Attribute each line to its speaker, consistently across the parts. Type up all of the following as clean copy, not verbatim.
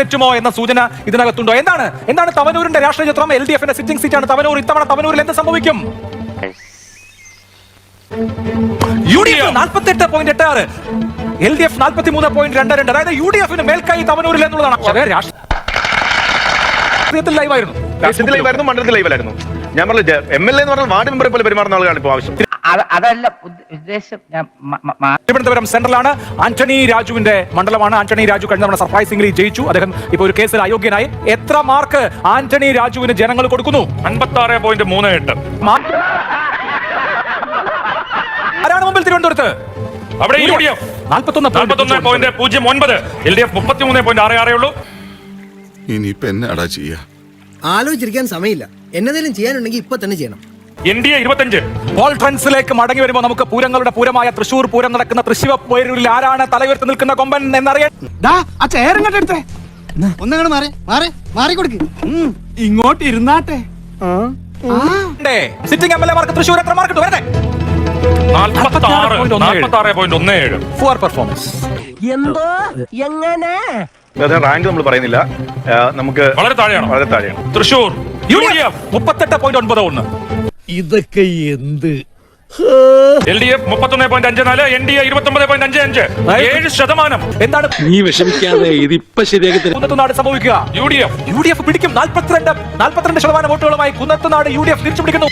Speaker 1: തെറ്റുമോ എന്ന സൂചന ഇതിനകത്തുണ്ടോ? എന്താണ് തവനൂരിന്റെ രാഷ്ട്രീയ ചിത്രം? എൽ ഡി എഫിന്റെ സിറ്റിംഗ് സീറ്റാണ് തവനൂർ. ഇത്തവണ തവനൂരിൽ എന്ത് സംഭവിക്കും? UDF 48.86, LDF 43.22. അതായത് UDF-ന് മേൽക്കൈ തവനൂരിൽ എന്നുള്ളതാണ്. ലൈവായിരുന്നു,
Speaker 2: മണ്ഡലത്തിൽ ലൈവിലായിരുന്നു. ഞാൻ പറഞ്ഞു MLA എന്ന് പറഞ്ഞാൽ വാർഡ് മെമ്പറെ പോലെ പെരുമാറുന്ന ആളുകളാണ് ഇപ്പോൾ ആവശ്യം.
Speaker 3: അതല്ല ഉദ്ദേശം.
Speaker 1: തിരുവനന്തപുരം സെൻട്രലാണ് ആന്റണി രാജുവിന്റെ മണ്ഡലമാണ്. ആന്റണി രാജു കഴിഞ്ഞ തവണ സർപ്രൈസിംഗ്ലി ജയിച്ചു. അദ്ദേഹം ഇപ്പോൾ ഒരു കേസിൽ അയോഗ്യനായി. എത്ര മാർക്ക് ആന്റണി രാജുവിന് ജനങ്ങൾ കൊടുക്കുന്നു?
Speaker 4: 56.38.
Speaker 1: ആരാണ് മുമ്പിൽ തിരുവനന്തപുരത്ത്?
Speaker 4: അവിടെ UDF 41.09, LDF 33.66 ഉള്ളൂ.
Speaker 5: ഇനിയിപ്പോ എന്നാടാ ചെയ്യാ?
Speaker 6: ആലോചിച്ചിരിക്കാൻ സമയമില്ല. എന്നതെങ്കിലും ചെയ്യാനുണ്ടെങ്കിൽ ഇപ്പൊ തന്നെ ചെയ്യണം.
Speaker 4: NDA 25.
Speaker 1: പോൾ ട്രെൻസിലേക്ക് മടങ്ങി വരുമ്പോൾ നമുക്ക് പൂരങ്ങളുടെ പൂരമായ തൃശൂർ പൂരം നടക്കുന്ന തൃശ്ശിവപ്പേരൂരിൽ ആരാണ് തലയുയർത്തി നിൽക്കുന്ന കൊമ്പൻ എന്നറിയാൻ
Speaker 6: ഒന്നങ്ങോട്ട് മാറി കൊടുക്ക്.
Speaker 1: ഇങ്ങോട്ട് ഇരുന്നാട്ടെ. സിറ്റിംഗ് MLA മാർക്ക് തൃശൂർ എത്ര മാർക്ക് കിട്ടും? വരട്ടെ.
Speaker 4: 46.17.
Speaker 1: Poor performance.
Speaker 3: എന്തോ എങ്ങനെ
Speaker 2: റാങ്ക് നമ്മൾ പറയുന്നില്ല, നമുക്ക്
Speaker 4: വളരെ താഴെയാണ്. തൃശൂർ UDF
Speaker 1: 38.91.
Speaker 7: ഇതൊക്കെ എന്ത്?
Speaker 4: LDF 31.54, NDA 29.55. 7%.
Speaker 1: എന്താണ്
Speaker 7: നീ വിഷമിക്കാതെ ഇതിപ്പോ ശരിയാക്കി
Speaker 1: കുന്നത്തുനാട് സംഭവിക്കുക? UDF പിടിക്കും. 42% വോട്ടുകളുമായി കുന്നത്തുനാട് UDF തിരിച്ചു പിടിക്കുന്നു.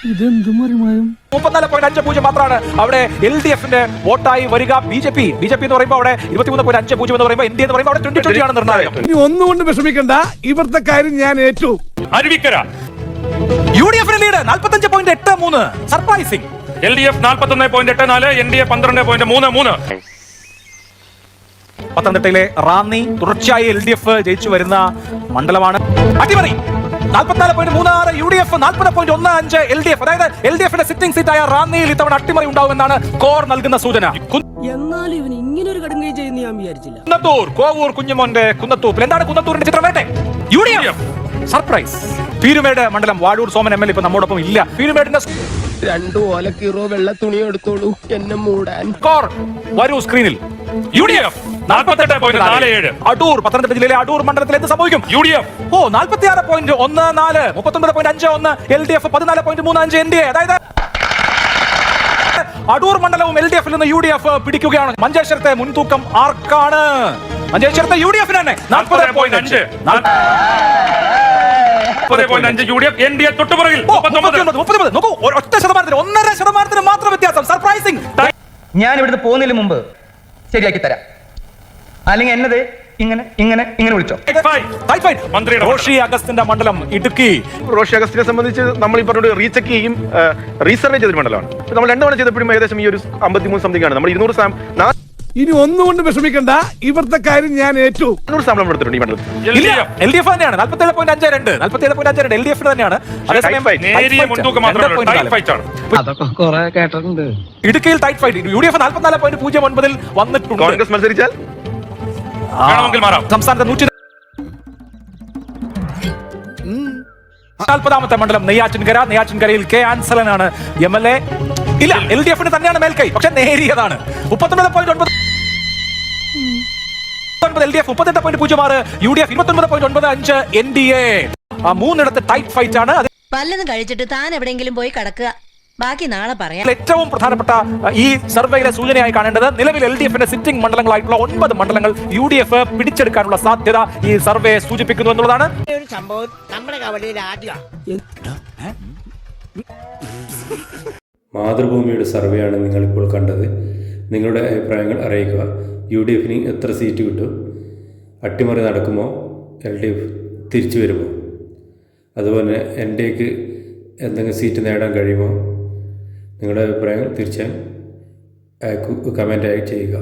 Speaker 1: 34.50 മാത്രമാണ് അവിടെ LDF-ന്റെ വോട്ടായി വരിക. BJP എന്ന് പറയുമ്പോൾ അവിടെ 23.50 എന്ന് പറയുമ്പോൾ NDA എന്ന് പറയുമ്പോൾ അവിടെ 2020 ആണ് നിർണായകം.
Speaker 7: നീ ഒന്നുകൊണ്ട് വിഷമിക്കണ്ട, ഇവിടുത്തെ കാര്യം ഞാൻ ഏറ്റു.
Speaker 4: അരുവിക്കര
Speaker 1: UDF-ന് ലീഡ് 45.83. സർപ്രൈസിംഗ്.
Speaker 4: LDF 41.84, NDA 12.33.
Speaker 1: പത്തനംതിട്ടയിലെ റാന്നി തുടർച്ചയായി LDF ജയിച്ചു വരുന്ന മണ്ഡലമാണ്. അട്ടിമറി 44.36, UDF 40.15, LDF. അതായത് LDF-ന്റെ സിറ്റിംഗ് സീറ്റായ റാന്നിയിൽ ഇത്തവണ അട്ടിമറി ഉണ്ടാവുമെന്നാണ് കോർ നൽകുന്ന സൂചന.
Speaker 6: എന്നാലും ഇവൻ ഇങ്ങനെ ഒരു കടുങ്കൈ ചെയ്യുന്ന ഞാൻ വിചാരിച്ചില്ല.
Speaker 1: കുന്നത്തൂർ, കോവൂർ കുഞ്ഞുമോന്റെ കുന്നത്തൂപ്പിൽ എന്താണ് കുന്നത്തൂരിന്റെ ചിത്രം? വേട്ടെ. UDF surprise. പീരുമേട് മണ്ഡലം വാഴൂർ സോമൻ MLA ഇപ്പൊ നമ്മോടൊപ്പം ഇല്ല. പീരുമേടിന്റെ
Speaker 6: 2 ഓലക്കീറോ വെള്ള തുണി എടുത്തോളൂ എന്നെ മൂടാൻ.
Speaker 1: കോർ വരൂ സ്ക്രീനിൽ.
Speaker 4: UDF 48.47.
Speaker 1: അടൂർ, പത്തനംതിട്ട ജില്ലയിലെ അടൂർ മണ്ഡലത്തിൽ എന്ത് സംഭവിക്കും?
Speaker 4: UDF
Speaker 1: 46.14, 39.51, LDF 14.35, NDA. അതായത് അടൂർ മണ്ഡലവും LDF-ൽ നിന്ന് UDF പിടിക്കുകയാണ്. മഞ്ചേശ്വരത്തെ മുൻതൂക്കം ആർക്കാണ്? മഞ്ചേശ്വരത്തെ UDF-ന് തന്നെ 40.5.
Speaker 4: UDF, NDA തൊട്ടുപുറകിൽ
Speaker 1: 30. നോക്കൂ, ഒറ്റ ശതമാനത്തിന്, 1.5% മാത്രം വ്യത്യാസം. സർപ്രൈസിംഗ്.
Speaker 3: ഞാൻ ഇവിടുന്ന് പോകുന്നതിന് മുമ്പ് ശരിയാക്കി തരാം, അല്ലെങ്കിൽ എന്നത് ഇങ്ങനെ വിളിച്ചോ.
Speaker 1: റോഷി അഗസ്റ്റിന്റെ മണ്ഡലം ഇടുക്കി.
Speaker 2: റോഷി അഗസ്റ്റിനെ സംബന്ധിച്ച് നമ്മൾ ഈ പറഞ്ഞ റീചെക്ക് ചെയ്യും, റീസർവേ ചെയ്തൊരു മണ്ഡലമാണ്. നമ്മൾ 2 തവണ ചെയ്തപ്പോഴും ഏകദേശം ഈ ഒരു 53 സംതിങ് ആണ്. നമ്മൾ 200
Speaker 7: ഇനി ഒന്നുകൊണ്ട് വിഷമിക്കണ്ട, ഇവിടുത്തെ കാര്യം ഞാൻ ഏറ്റു.
Speaker 2: 200 ശതമാനം എടുത്തിട്ടുണ്ട് ഈ മണ്ഡലത്തിൽ.
Speaker 1: LDF തന്നെയാണ് 47.52. LDF തന്നെയാണ്.
Speaker 3: അതൊക്കെ കുറെ കേട്ടിട്ടുണ്ട്.
Speaker 1: ഇടുക്കിയിൽ ടൈറ്റ് ഫൈറ്റ്. UDF 44.09 വന്നിട്ടുണ്ട്.
Speaker 2: കോൺഗ്രസ് മത്സരിച്ചാൽ
Speaker 1: സംസ്ഥാനത്തെ 140ാമത്തെ മണ്ഡലം നെയ്യാറ്റിൻകരയിൽ K. ആൻസലനാണ് MLA. ഇല്ല, LDF-ന് തന്നെയാണ് മേൽക്കൈ, പക്ഷെ നേരിയതാണ്. 39.9, LDF 38.06, UDF 29.95, NDA. 3 tight fight ആണ്.
Speaker 8: പലതും കഴിച്ചിട്ട് താൻ എവിടെയെങ്കിലും പോയി കിടക്കുക, ബാക്കി നാളെ പറയാം.
Speaker 1: ഏറ്റവും പ്രധാനപ്പെട്ട ഈ സർവേയിലെ സൂചനയായി കാണേണ്ടത് നിലവിൽ LDF-ന്റെ സിറ്റിംഗ് മണ്ഡലങ്ങളായിട്ടുള്ള 9 മണ്ഡലങ്ങൾ UDF പിടിച്ചെടുക്കാനുള്ള സാധ്യത ഈ സർവേ സൂചിപ്പിക്കുന്നു എന്നുള്ളതാണ്.
Speaker 9: മാതൃഭൂമിയുടെ സർവേയാണ് നിങ്ങളിപ്പോൾ കണ്ടത്. നിങ്ങളുടെ അഭിപ്രായങ്ങൾ അറിയിക്കുക. UDF-ന് എത്ര സീറ്റ് കിട്ടും? അട്ടിമറി നടക്കുമോ? LDF തിരിച്ചു വരുമോ? അതുപോലെ NDAക്ക് എന്തെങ്കിലും സീറ്റ് നേടാൻ കഴിയുമോ? നിങ്ങളുടെ അഭിപ്രായങ്ങൾ തീർച്ചയായും കമൻറ്റായി ചെയ്യുക.